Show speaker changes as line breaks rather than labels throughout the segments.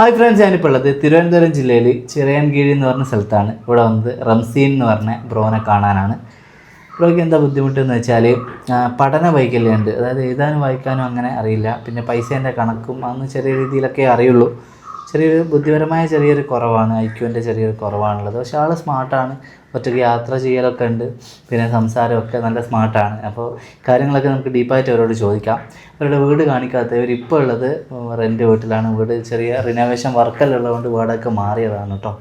Hi friends, ഞാനിപ്പോൾ ഉള്ളത് തിരുവനന്തപുരം ജില്ലയിൽ ചിറയൻകീഴ് എന്ന് പറഞ്ഞ സ്ഥലത്താണ്. ഇവിടെ വന്നത് റംസീൻ എന്ന് പറഞ്ഞ ബ്രോനെ കാണാനാണ്. ബ്രോയ്ക്ക് എന്താ ബുദ്ധിമുട്ടെന്ന് വെച്ചാൽ പഠന വൈകല്യമുണ്ട്. അതായത് എഴുതാനും വായിക്കാനും അങ്ങനെ അറിയില്ല. പിന്നെ പൈസേൻ്റെ കണക്കും അന്ന് ചെറിയ രീതിയിലൊക്കെ അറിയുള്ളൂ. ചെറിയൊരു ബുദ്ധിപരമായ ചെറിയൊരു കുറവാണ്, ഐക്യുവിൻ്റെ ചെറിയൊരു കുറവാണുള്ളത്. പക്ഷേ ആൾ സ്മാർട്ടാണ്, ഒറ്റയ്ക്ക് യാത്ര ചെയ്യലൊക്കെ ഉണ്ട്, പിന്നെ സംസാരമൊക്കെ നല്ല സ്മാർട്ടാണ്. അപ്പോൾ കാര്യങ്ങളൊക്കെ നമുക്ക് ഡീപ്പായിട്ട് അവരോട് ചോദിക്കാം. അവരുടെ വീട് കാണിക്കാത്ത ഇവരിപ്പോൾ ഉള്ളത് റെൻ്റ് വീട്ടിലാണ്. വീട് ചെറിയ റിനോവേഷൻ വർക്കെല്ലാം ഉള്ളതുകൊണ്ട് വീടൊക്കെ മാറിയതാണ് കേട്ടോ.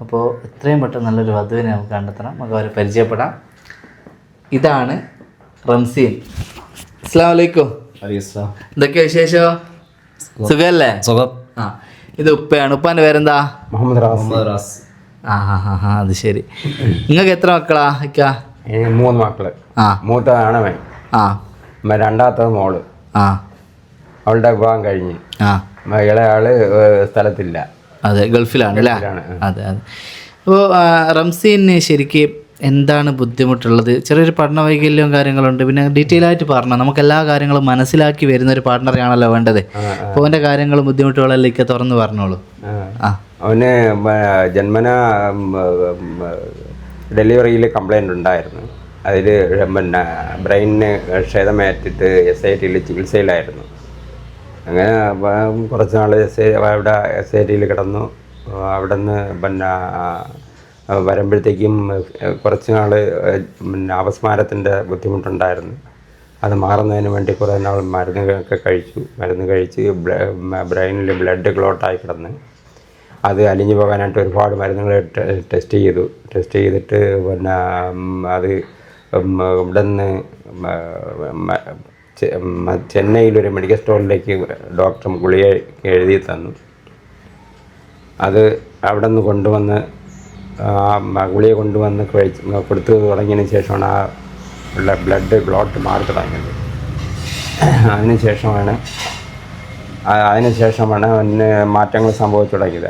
അപ്പോൾ എത്രയും പെട്ടെന്ന് നല്ലൊരു വധുവിനെ നമുക്ക് കണ്ടെത്തണം, നമുക്ക് അവരെ പരിചയപ്പെടാം. ഇതാണ് റംസീൻ. അസ്സലാമു അലൈക്കും. എന്തൊക്കെയാ വിശേഷം? സുഖമല്ലേ?
സുഖം.
ഇത് ഉപ്പയാണ്. ഉപ്പാൻ്റെ പേരെന്താ?
മുഹമ്മദ് റാസ്.
അത് ശരി. നിങ്ങൾക്ക് എത്ര മക്കളാ?
3 മക്കള്. മൂത്ത ആണവൻ, രണ്ടാമത്തത് മോള്. അവളുടെ വിവാഹം കഴിഞ്ഞ്. ഇളയാള് സ്ഥലത്തില്ല,
അതെ, ഗൾഫിലാണ് അല്ലേ? അതെ. അപ്പോൾ റംസീന് ശരിക്കും എന്താണ് ബുദ്ധിമുട്ടുള്ളത്? ചെറിയൊരു പഠന വൈകല്യവും കാര്യങ്ങളുണ്ട്. പിന്നെ ഡീറ്റെയിൽ ആയിട്ട് പറഞ്ഞാൽ നമുക്ക് എല്ലാ കാര്യങ്ങളും മനസ്സിലാക്കി വരുന്ന ഒരു പാർട്ട്ണറെയാണല്ലോ വേണ്ടത്. അപ്പോൾ അവൻ്റെ കാര്യങ്ങളും ബുദ്ധിമുട്ടുകളെല്ലാം ഒക്കെ തുറന്ന് പറഞ്ഞോളൂ.
അവന് ജന്മന ഡെലിവറിയിൽ കംപ്ലൈൻ്റ് ഉണ്ടായിരുന്നു. അതിൽ പിന്നെ ബ്രെയിനിന് ക്ഷതമേറ്റിട്ട് SITയിൽ ചികിത്സയിലായിരുന്നു. അങ്ങനെ കുറച്ച് നാൾ അവിടെ SITയിൽ കിടന്നു. അവിടെ നിന്ന് പിന്നെ വരുമ്പോഴത്തേക്കും കുറച്ച് നാൾ പിന്നെ അപസ്മാരത്തിൻ്റെ ബുദ്ധിമുട്ടുണ്ടായിരുന്നു. അത് മാറുന്നതിന് വേണ്ടി കുറേ നാൾ മരുന്ന് കഴിച്ച് ബ്രെയിനിൽ ബ്ലഡ് ക്ലോട്ടായി കിടന്ന് അത് അലിഞ്ഞു പോകാനായിട്ട് ഒരുപാട് മരുന്നുകൾ ടെസ്റ്റ് ചെയ്തിട്ട് പിന്നെ അത് ഇവിടെ നിന്ന് ചെന്നൈയിലൊരു മെഡിക്കൽ സ്റ്റോറിലേക്ക് ഡോക്ടർ ഗുളിക എഴുതി തന്നു. അത് അവിടെ നിന്ന് കൊണ്ടുവന്ന് ഗുളിക കൊണ്ടുവന്ന് കൊടുത്തു തുടങ്ങിയതിന് ശേഷമാണ് ആ ഉള്ള ബ്ലഡ് ക്ലോട്ട് മാറി തുടങ്ങിയത്. അതിനുശേഷമാണ് അവന് മാറ്റങ്ങൾ സംഭവിച്ചു തുടങ്ങിയത്.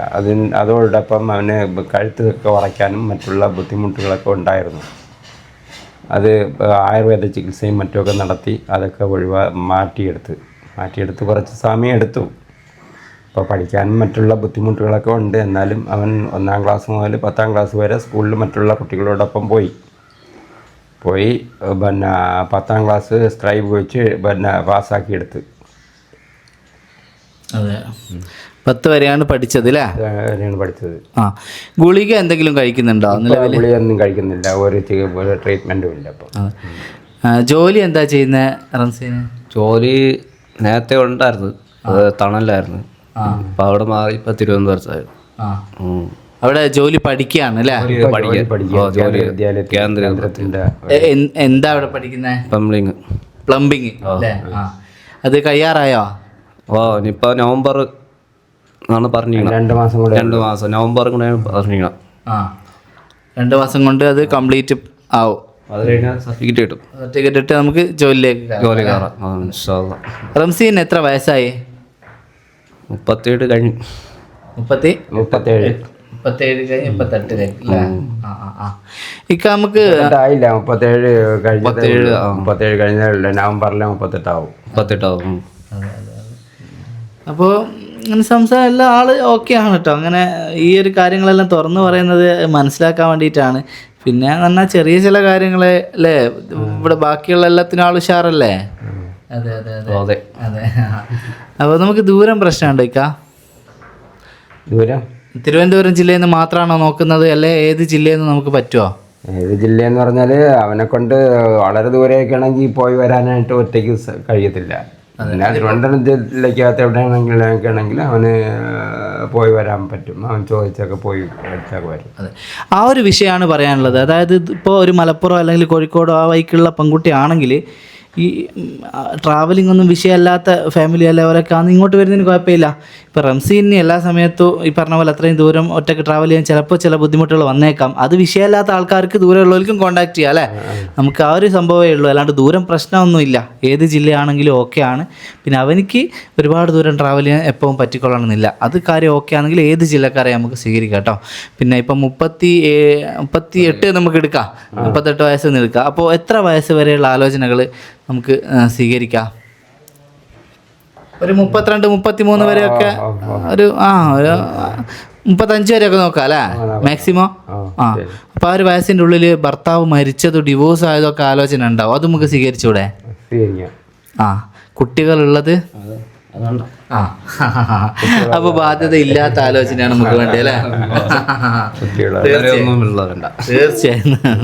അതോടൊപ്പം അവന് കഴുത്തൊക്കെ ഉറയ്ക്കാനും മറ്റുള്ള ബുദ്ധിമുട്ടുകളൊക്കെ ഉണ്ടായിരുന്നു. അത് ആയുർവേദ ചികിത്സയും മറ്റുമൊക്കെ നടത്തി അതൊക്കെ മാറ്റിയെടുത്ത് കുറച്ച് സമയം എടുത്തു. ഇപ്പോൾ പഠിക്കാനും മറ്റുള്ള ബുദ്ധിമുട്ടുകളൊക്കെ ഉണ്ട്. എന്നാലും അവൻ 1ാം ക്ലാസ് മുതൽ 10ാം ക്ലാസ് വരെ സ്കൂളിൽ മറ്റുള്ള കുട്ടികളോടൊപ്പം പോയി പിന്നെ 10ാം ക്ലാസ് സ്ക്രൈബ് വെച്ച് പിന്നെ പാസ്സാക്കിയെടുത്ത്.
അതെ, 10 വരെയാണ് പഠിച്ചത് അല്ലേ?
പഠിച്ചത്.
ഗുളിക എന്തെങ്കിലും കഴിക്കുന്നുണ്ടോ?
ഗുളികയൊന്നും കഴിക്കുന്നില്ല, ഒരു ട്രീറ്റ്മെൻറ്റും ഇല്ല. അപ്പോൾ
ജോലി എന്താ ചെയ്യുന്നത് റംസീന്?
ജോലി നേരത്തെ ഉണ്ടായിരുന്നു, അത് തണലായിരുന്നു. അപ്പം അവിടെ മാറി ഇപ്പം തിരുവനന്തപുരത്തായിരുന്നു.
അവിടെ ജോലി പഠിക്കുകയാണ് അല്ലേ?
കേന്ദ്രത്തിൻ്റെ.
എന്താ അവിടെ പഠിക്കുന്നത്? പ്ലംബിങ് അല്ലേ? അത് കഴിയാറായോ?
ഇനിയിപ്പോൾ നവംബർ ആണ് പറഞ്ഞിരിക്കണം.
2 മാസം കൂടെ.
2 മാസം നവംബർ കൂടെ പറഞ്ഞിരിക്കണം.
2 മാസം കൊണ്ട് അത് കംപ്ലീറ്റ് ആവും.
അത് കഴിഞ്ഞാൽ സർട്ടിഫിക്കറ്റ്
ഇട്ട് നമുക്ക് ജോലി
കയറാം.
റംസീൻ എത്ര വയസ്സായി?
37 കഴിഞ്ഞു.
37
കഴിഞ്ഞ് 38 ഇക്ക നമുക്ക്
ആയില്ല. 37 കഴിഞ്ഞ നവംബറിൽ 38 ആവും.
അപ്പോൾ അങ്ങനെ സംസാരം എല്ലാ ആൾ ഓക്കെ ആണ് കേട്ടോ. അങ്ങനെ ഈ ഒരു കാര്യങ്ങളെല്ലാം തുറന്നു പറയുന്നത് മനസ്സിലാക്കാൻ വേണ്ടിയിട്ടാണ്. പിന്നെ എന്ന് പറഞ്ഞാൽ ചെറിയ ചില കാര്യങ്ങൾ അല്ലേ, ഇവിടെ ബാക്കിയുള്ള എല്ലാത്തിനും ആൾ ഉഷാറല്ലേ? അതെ. അപ്പോൾ നമുക്ക് ദൂരം പ്രശ്നമുണ്ടോ ഇക്ക?
ദൂരം
തിരുവനന്തപുരം ജില്ലയിൽ നിന്ന് മാത്രമാണോ നോക്കുന്നത്, അല്ലെ ഏത് ജില്ലയിൽ നിന്ന് നമുക്ക് പറ്റുമോ?
ഏത് ജില്ലയെന്ന് പറഞ്ഞാൽ അവനെ കൊണ്ട് വളരെ ദൂരെയൊക്കെ ആണെങ്കിൽ പോയി വരാനായിട്ട് ഒറ്റയ്ക്ക് കഴിയത്തില്ല. പിന്നെ തിരുവനന്തപുരം ജില്ലയ്ക്കകത്ത് എവിടെയാണെങ്കിൽ അവന് പോയി വരാൻ പറ്റും. അവൻ ചോദിച്ചൊക്കെ പോയി എടുത്തൊക്കെ വരും.
അതെ, ആ ഒരു വിഷയമാണ് പറയാനുള്ളത്. അതായത് ഇപ്പോൾ ഒരു മലപ്പുറം അല്ലെങ്കിൽ കോഴിക്കോടോ ആ വഴിക്കുള്ള പെൺകുട്ടിയാണെങ്കിൽ ഈ ട്രാവലിംഗ് ഒന്നും വിഷയമല്ലാത്ത ഫാമിലി അല്ല അവരൊക്കെ അന്ന് ഇങ്ങോട്ട് വരുന്നതിന് കുഴപ്പമില്ല. ഇപ്പോൾ റംസീന് എല്ലാ സമയത്തും ഈ പറഞ്ഞ പോലെ അത്രയും ദൂരം ഒറ്റയ്ക്ക് ട്രാവൽ ചെയ്യാൻ ചിലപ്പോൾ ചില ബുദ്ധിമുട്ടുകൾ വന്നേക്കാം. അത് വിഷയമല്ലാത്ത ആൾക്കാർക്ക് ദൂരമുള്ളവർക്കും കോൺടാക്ട് ചെയ്യാം അല്ലേ? നമുക്ക് ആ ഒരു സംഭവമേ ഉള്ളൂ, അല്ലാണ്ട് ദൂരം പ്രശ്നമൊന്നുമില്ല. ഏത് ജില്ലയാണെങ്കിലും ഓക്കെ ആണ്. പിന്നെ അവനിക്ക് ഒരുപാട് ദൂരം ട്രാവൽ ചെയ്യാൻ എപ്പോഴും പറ്റിക്കൊള്ളണമെന്നില്ല. അത് കാര്യം ഓക്കെ ആണെങ്കിൽ ഏത് ജില്ലക്കാരെ നമുക്ക് സ്വീകരിക്കാം കേട്ടോ. പിന്നെ ഇപ്പം 38 നമുക്ക് എടുക്കാം, 38 വയസ്സ് എടുക്കാം. അപ്പോൾ എത്ര വയസ്സ് വരെയുള്ള ആലോചനകൾ നമുക്ക് സ്വീകരിക്കാം? ഒരു 32-33 വരെയൊക്കെ ഒരു ഒരു 35 വരെയൊക്കെ നോക്കാം അല്ലേ മാക്സിമം. ആ അപ്പോൾ ആ ഒരു വയസ്സിൻ്റെ ഉള്ളിൽ ഭർത്താവ് മരിച്ചതോ ഡിവോഴ്സ് ആയതോ ഒക്കെ ആലോചന ഉണ്ടാവും, അത് നമുക്ക് സ്വീകരിച്ചൂടെ? ആ കുട്ടികളുള്ളത് ആ അപ്പോൾ ബാധ്യത ഇല്ലാത്ത ആലോചനയാണ് നമുക്ക് വേണ്ടി അല്ലേ?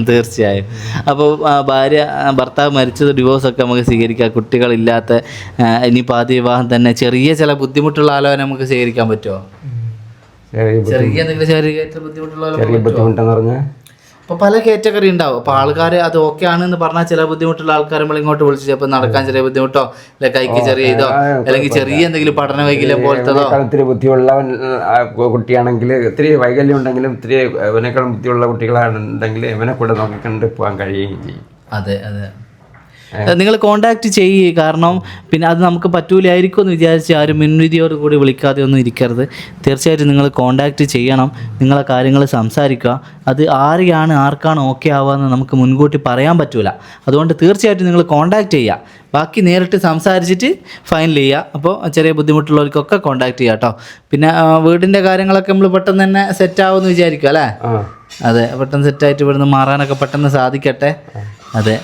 തീർച്ചയായും. അപ്പോൾ ഭർത്താവ് മരിച്ചത് ഡിവോഴ്സൊക്കെ നമുക്ക് സ്വീകരിക്കാം. കുട്ടികളില്ലാത്ത ഇനിയിപ്പോൾ ആദ്യ വിവാഹം തന്നെ ചെറിയ ചില ബുദ്ധിമുട്ടുള്ള ആലോചന നമുക്ക് സ്വീകരിക്കാൻ പറ്റുമോ? ചെറിയ എന്തെങ്കിലും ശരീരത്തിൽ
ബുദ്ധിമുട്ടെന്ന് പറഞ്ഞാൽ
അപ്പോൾ പല കാറ്റഗറി ഉണ്ടാവും. അപ്പോൾ ആൾക്കാർ അത് ഓക്കെ ആണെന്ന് പറഞ്ഞാൽ ചില ബുദ്ധിമുട്ടുള്ള ആൾക്കാർ നമ്മൾ ഇങ്ങോട്ട് വിളിച്ചു, ചിലപ്പോൾ നടക്കാൻ ചെറിയ ബുദ്ധിമുട്ടോ അല്ലെ കൈക്ക് ചെറിയ ഇതോ അല്ലെങ്കിൽ ചെറിയ എന്തെങ്കിലും പഠന വൈകല്യം പോലത്തതോ.
ഇത്തിരി ബുദ്ധിയുള്ള കുട്ടിയാണെങ്കിൽ ഇത്തിരി വൈകല്യം ഉണ്ടെങ്കിലും ഇത്തിരി ഇവനേക്കാൾ ബുദ്ധിയുള്ള കുട്ടികളാണെന്നുണ്ടെങ്കിൽ ഇവനെ കൂടെ നോക്കിക്കൊണ്ട് പോകാൻ കഴിയുകയും ചെയ്യും.
അതെ അതെ, നിങ്ങൾ കോണ്ടാക്ട് ചെയ്യുക. കാരണം പിന്നെ അത് നമുക്ക് പറ്റൂലായിരിക്കും എന്ന് വിചാരിച്ച് ആരും മുൻവിധിയോട് കൂടി വിളിക്കാതെ ഒന്നും ഇരിക്കരുത്. തീർച്ചയായിട്ടും നിങ്ങൾ കോണ്ടാക്ട് ചെയ്യണം, നിങ്ങളെ കാര്യങ്ങൾ സംസാരിക്കുക. അത് ആർക്കാണ് ഓക്കെ ആവുകയെന്ന് നമുക്ക് മുൻകൂട്ടി പറയാൻ പറ്റൂല. അതുകൊണ്ട് തീർച്ചയായിട്ടും നിങ്ങൾ കോണ്ടാക്ട് ചെയ്യുക, ബാക്കി നേരിട്ട് സംസാരിച്ചിട്ട് ഫൈനൽ ചെയ്യുക. അപ്പോൾ ചെറിയ ബുദ്ധിമുട്ടുള്ളവർക്കൊക്കെ കോണ്ടാക്ട് ചെയ്യുക കേട്ടോ. പിന്നെ വീടിൻ്റെ കാര്യങ്ങളൊക്കെ നമ്മൾ പെട്ടെന്ന് തന്നെ സെറ്റാവുമെന്ന് വിചാരിക്കും അല്ലേ? അതെ, പെട്ടെന്ന് സെറ്റായിട്ട് ഇവിടുന്ന് മാറാനൊക്കെ പെട്ടെന്ന് സാധിക്കട്ടെ. അതെ,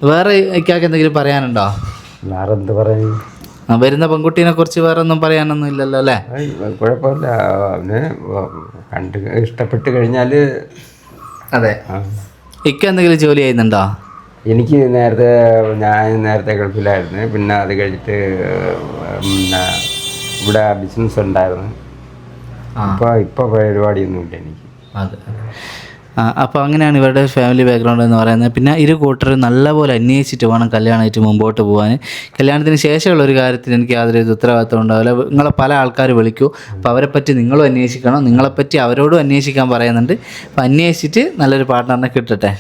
വേറെ ഇക്കാക്ക് എന്തെങ്കിലും പറയാനുണ്ടോ?
വേറെ എന്ത് പറയും,
വരുന്ന പെൺകുട്ടീനെ കുറിച്ച് വേറെ ഒന്നും പറയാനൊന്നും ഇല്ലല്ലോ അല്ലേ?
കുഴപ്പമില്ല, അവന് കണ്ട് ഇഷ്ടപ്പെട്ട് കഴിഞ്ഞാൽ.
അതെ, ഇക്ക എന്തെങ്കിലും ജോലി ചെയ്യുന്നുണ്ടോ?
എനിക്ക് ഞാൻ നേരത്തെ ഗൾഫിലായിരുന്നു. പിന്നെ അത് കഴിഞ്ഞിട്ട് പിന്നെ ഇവിടെ ബിസിനസ് ഉണ്ടായിരുന്നു. ഇപ്പോൾ പരിപാടിയൊന്നുമില്ല എനിക്ക്.
അതെ, അപ്പോൾ അങ്ങനെയാണ് ഇവരുടെ ഫാമിലി ബാക്ക്ഗ്രൗണ്ട് എന്ന് പറയുന്നത്. പിന്നെ ഇരു കൂട്ടരും നല്ലപോലെ അന്വേഷിച്ചിട്ട് വേണം കല്യാണമായിട്ട് മുമ്പോട്ട് പോകാൻ. കല്യാണത്തിന് ശേഷമുള്ള ഒരു കാര്യത്തിൽ എനിക്ക് യാതൊരു ഉത്തരവാദിത്വം ഉണ്ടാവില്ല. നിങ്ങളെ പല ആൾക്കാർ വിളിക്കൂ, അപ്പോൾ അവരെപ്പറ്റി നിങ്ങളും അന്വേഷിക്കണം, നിങ്ങളെപ്പറ്റി അവരോടും അന്വേഷിക്കാൻ പറയുന്നുണ്ട്. അപ്പോൾ അന്വേഷിച്ചിട്ട് നല്ലൊരു പാർട്ട്ണറിനെ കിട്ടട്ടെ.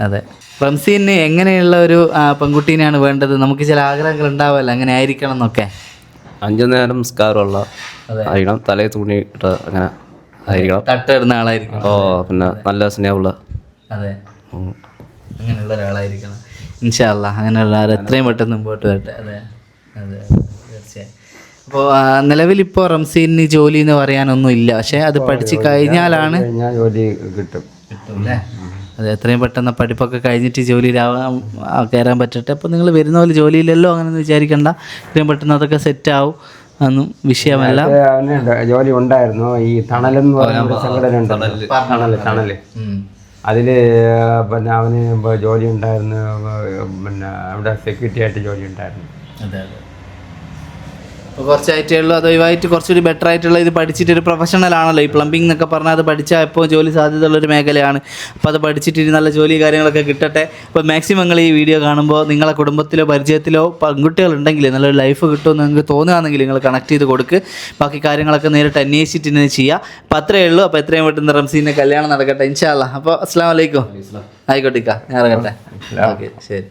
അതെ, റംസീന് എങ്ങനെയുള്ള ഒരു പെൺകുട്ടീനെയാണ് വേണ്ടത്? നമുക്ക് ചില ആഗ്രഹങ്ങൾ ഉണ്ടാവുമല്ലോ, അങ്ങനെ ആയിരിക്കണം എന്നൊക്കെ.
5 നേരം നിസ്കാരമുള്ള ആയിരിക്കണം, തലയിൽ തുണി ഇട്ട് അങ്ങനെ ആയിരിക്കണം,
തട്ടിടുന്ന ആളായിരിക്കണം.
പിന്നെ നല്ല സ്നേഹമുള്ള.
അതെ, അങ്ങനെയുള്ള ഒരാളായിരിക്കണം. ഇൻഷാ അല്ലാഹ് അങ്ങനെയുള്ള ആൾ എത്രയും പെട്ടെന്ന് മുമ്പോട്ട് വരട്ടെ. അതെ അതെ, തീർച്ചയായും. അപ്പോൾ നിലവിലിപ്പോൾ റംസീന് ജോലി എന്ന് പറയാനൊന്നും ഇല്ല, പക്ഷേ അത് പഠിച്ച് കഴിഞ്ഞാലാണ്
ജോലി കിട്ടും
അല്ലേ? അതെ, എത്രയും പെട്ടെന്ന് പഠിപ്പൊക്കെ കഴിഞ്ഞിട്ട് ജോലിയിലാവാൻ കയറാൻ പറ്റട്ടെ. അപ്പോൾ നിങ്ങൾ വരുന്ന പോലെ ജോലിയിലല്ലോ അങ്ങനെയൊന്നും വിചാരിക്കണ്ട, എത്രയും പെട്ടെന്ന് അതൊക്കെ സെറ്റാവും, അതൊന്നും വിഷയമല്ല.
അവന് ജോലി ഉണ്ടായിരുന്നു. ഈ തണലെന്ന് പറയുന്ന സംഘടന ഉണ്ട്, തണല് അതിൽ പിന്നെ അവന് ജോലി ഉണ്ടായിരുന്നു. പിന്നെ അവിടെ സെക്യൂരിറ്റി ആയിട്ട് ജോലി ഉണ്ടായിരുന്നു.
അതെ അതെ, അപ്പോൾ കുറച്ചായിട്ടേ ഉള്ളൂ. അത് ഒഴിവായിട്ട് കുറച്ചുകൂടി ബെറ്റർ ആയിട്ടുള്ള ഇത് പഠിച്ചിട്ട് ഒരു പ്രൊഫഷണൽ ആണല്ലോ ഈ പ്ലംബിംഗ് എന്നൊക്കെ പറഞ്ഞാൽ. അത് പഠിച്ചാൽ എപ്പോൾ ജോലി സാധ്യതയുള്ളൊരു മേഖലയാണ്. അപ്പോൾ അത് പഠിച്ചിട്ട് നല്ല ജോലി കാര്യങ്ങളൊക്കെ കിട്ടട്ടെ. അപ്പോൾ മാക്സിമം നിങ്ങൾ ഈ വീഡിയോ കാണുമ്പോൾ നിങ്ങളെ കുടുംബത്തിലോ പരിചയത്തിലോ പെൺകുട്ടികളുണ്ടെങ്കിൽ നല്ലൊരു ലൈഫ് കിട്ടുമെന്ന് നിങ്ങൾക്ക് തോന്നുകയാണെങ്കിൽ നിങ്ങൾ കണക്ട് ചെയ്ത് കൊടുക്ക്. ബാക്കി കാര്യങ്ങളൊക്കെ നേരിട്ട് അന്വേഷിച്ചിട്ട് തന്നെ ചെയ്യുക. അപ്പോൾ അത്രയേ ഉള്ളൂ. അപ്പോൾ എത്രയും പെട്ടെന്ന് റംസീൻ്റെ കല്യാണം നടക്കട്ടെ ഇൻഷാ അല്ലാഹ്. അപ്പോൾ അസ്സലാമു അലൈക്കും. ആയിക്കോട്ടെ, ഞാൻ ഇറങ്ങട്ടെ. ഓക്കെ, ശരി.